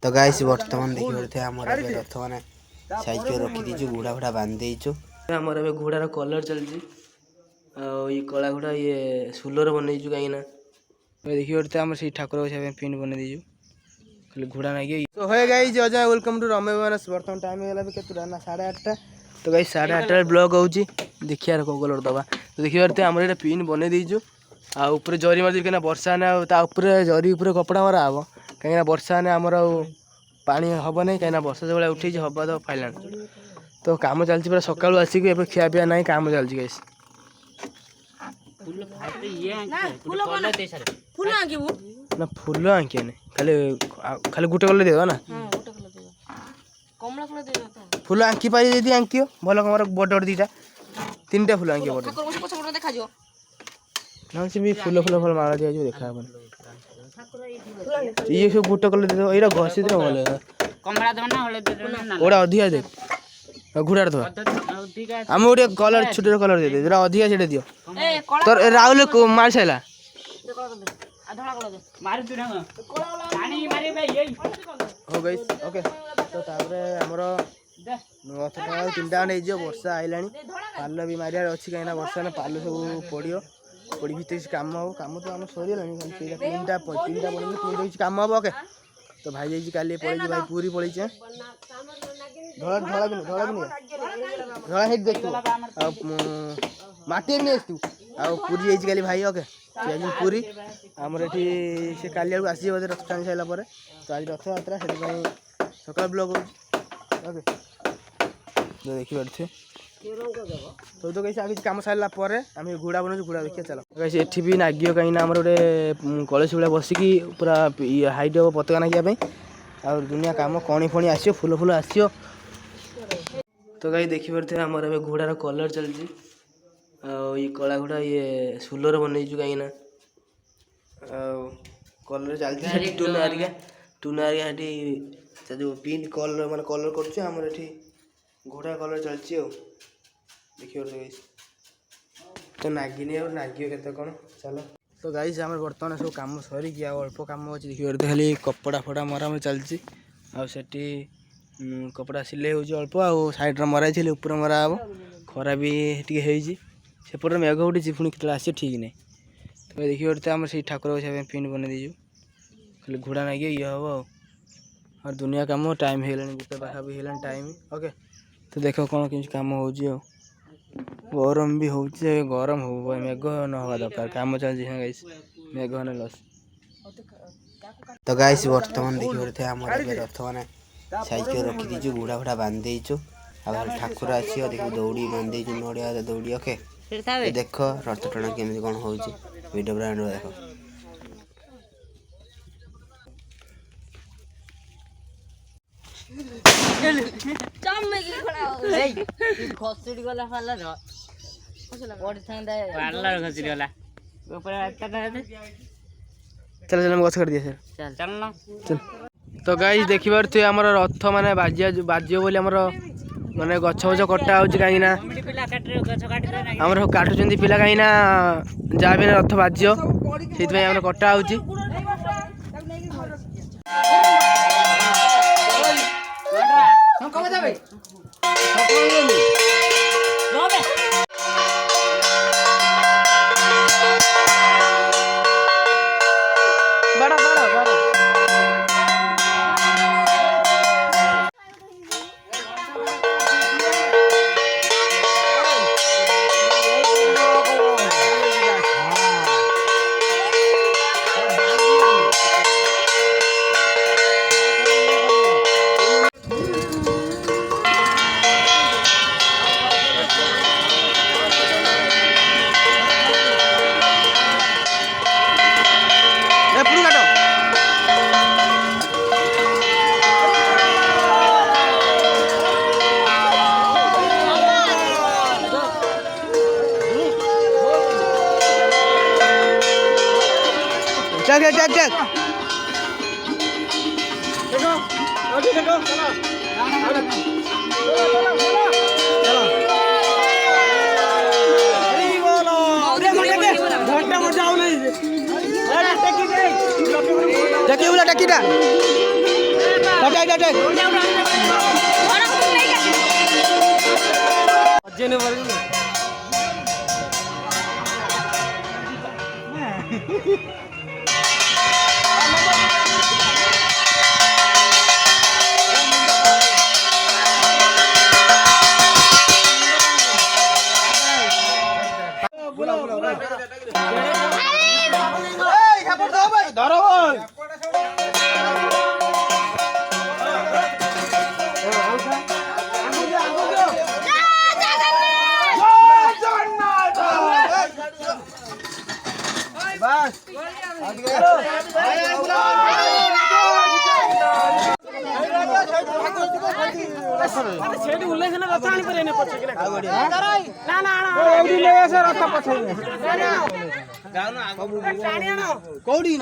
तो गाइस बर्तमान देखिए आमर रथ मैंने साइज कर रखी दीचु घोड़ा घोड़ा बांध देचु आमर ए घोड़ार कलर चलती ये कला घोड़ा ये सुलर बनईचु कहीं देखिए आम से ठाकुर बसा पिंड बन देचु खाली घोड़ा ना तो है गाइस अजय वेलकम टू रमे मानस बर्तमान टाइम है के 8:30 तो गाइस 8:30 ब्लॉग होची देखिए को कलर दबा तो देखिए आम ये पिन बन देचु आ ऊपर जरी मार कहीं वर्षा ने जरी उपर कपड़ा मरा हम कहीं वर्षा ने आमर पानी हम नहीं कहीं वर्षा जो उठे हम तो फाइल तो कम चलती पूरा सकालू आसिक खिया पिया ना कम चलती गाइस ना फूल आंकिया नहीं खाली खाली गोटे कलर दे ना फूल आंकी पारि यदि आंकियो भल कमर बड़ बड़ दीटा 3टा फूल आंकियो बड़ ना से भी फूल फूल फल माला दिया जो देखा ये सब गोटे कलर दे दो एरा घसी दे भले कमरा दो ना हले दे ना ओडा अधिया दे घुड़ार दो हम ओडे कलर छोटे कलर दे दे जरा अधिया सेटे दियो तो राहुल को मार साइला अधड़ा कलर दे मार तू ना पानी मारे भाई यही हो गाइस ओके तो तापरे हमरो नथटा 3टा नै जो वर्षा आइलानी पालो भी मारियार अछि कहिना वर्षा ने पालो सब पडियो पड़ी भीतर काम हो काम तो आम सरीगलानी 3टा बन काम हम ओके तो भाई जाइए काली पड़े भाई पूरी पड़ी धड़ा धड़ा भी धड़ा हेट देख माटी नहीं आसतु आ पूरी जाइए काली भाई ओके पूरी आमर ये से काली आसी बोधे रथ टाणी सारा पर तो आज रथ यात्रा से सकाल ब्लॉग ओके तो देखिए तो तो कैसे आगे काम सारा पर आम घोड़ा बनऊ घोड़ा देखिए चलो कैसे एठी भी नागियो कहीं आम गोटे कलश भाया बसिकी पूरा हाइट हम पताका नागिया आ दुनिया काम कणी फणी आसो फूल फूल आसो तो कहीं देखिए आमर ए घोड़ार कलर चलती ये कला घोड़ा ये सुलर बनईचु कहीं कलर चलती टूना हरिया जो पिन कलर मान कलर कर घोड़ा कलर चलती देखिए तो नागिनी और नागियो केते कौन चलो तो गाइस आम बर्तमान सब कम सरिकी अल्प कम अच्छे देखिए खाली कपड़ा फड़ा मराम चलती आठी कपड़ा सिले हो अल्प आड्रे मराई ऊपर मरा हम खरा भी सेपटे मेघ उठी पुणी के आस ठीक नहीं तो देखिए आम से ठाकुर बसा पिंड बन देचु खाली घोड़ा नागिए ये हम और दुनिया कम टाइम है गोटे बाहा भी है टाइम ओके तो देख कौन कि कम हो गरम भी हो गरम हो मेघ न हवा दरकार कम चलती गाइस मेघ ने लस तो गाइस बर्तमान देखिए आमर रथ मैंने साइज कर रखी दीचु घोड़ा घोड़ा बांध देचु आ ठाकुर आसी देखो दौड़ी बांध देचु नड़िया दौड़ी ओके देख रथ टଣା केमी कौन हो वीडियो ब्रांड देख चल चल गछ कर दिए सर चल ना चल तो गाइस देखिबार थे हमर रथ माने बाजियो बोली हमर माने गछ गछ कटा होची काई ना हमर काटुचंदी पिला काई ना जा भी रथ बाजियो सेति भाई हमर कटा होची कम जा भाई बड़ा बड़ा बड़ा चल चल चल चल देखो अभी देखो चलो चलो अरे बोलो घंटा मजा आउ नहीं अरे टकी दे टकी बोला टकी दा କୋଉଠି